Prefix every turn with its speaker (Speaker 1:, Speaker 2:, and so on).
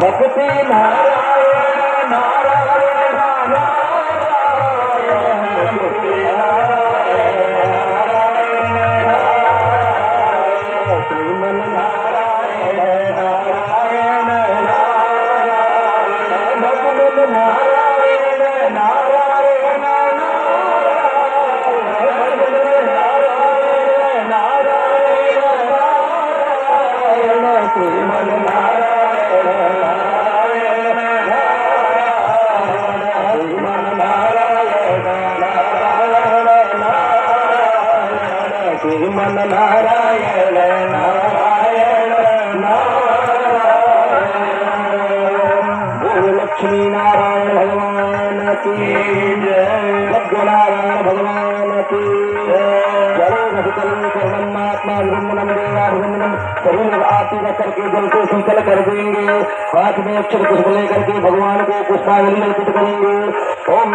Speaker 1: भक्ति नारायण नारायण नारायण श्रीमन नारायण नारायण नारायण भगवत नारायण नारायण नारायण नारायण श्रीमन श्रीमन नारायण नारायण नारायण बोल लक्ष्मी नारायण भगवान की जय नारायण भगवान की जय परमात्मा सभी लोग आरती करके जल को शीतल कर देंगे। हाथ में अक्षर पुष्प लेकर के भगवान को पुष्पांजलि अर्पित करेंगे। ओम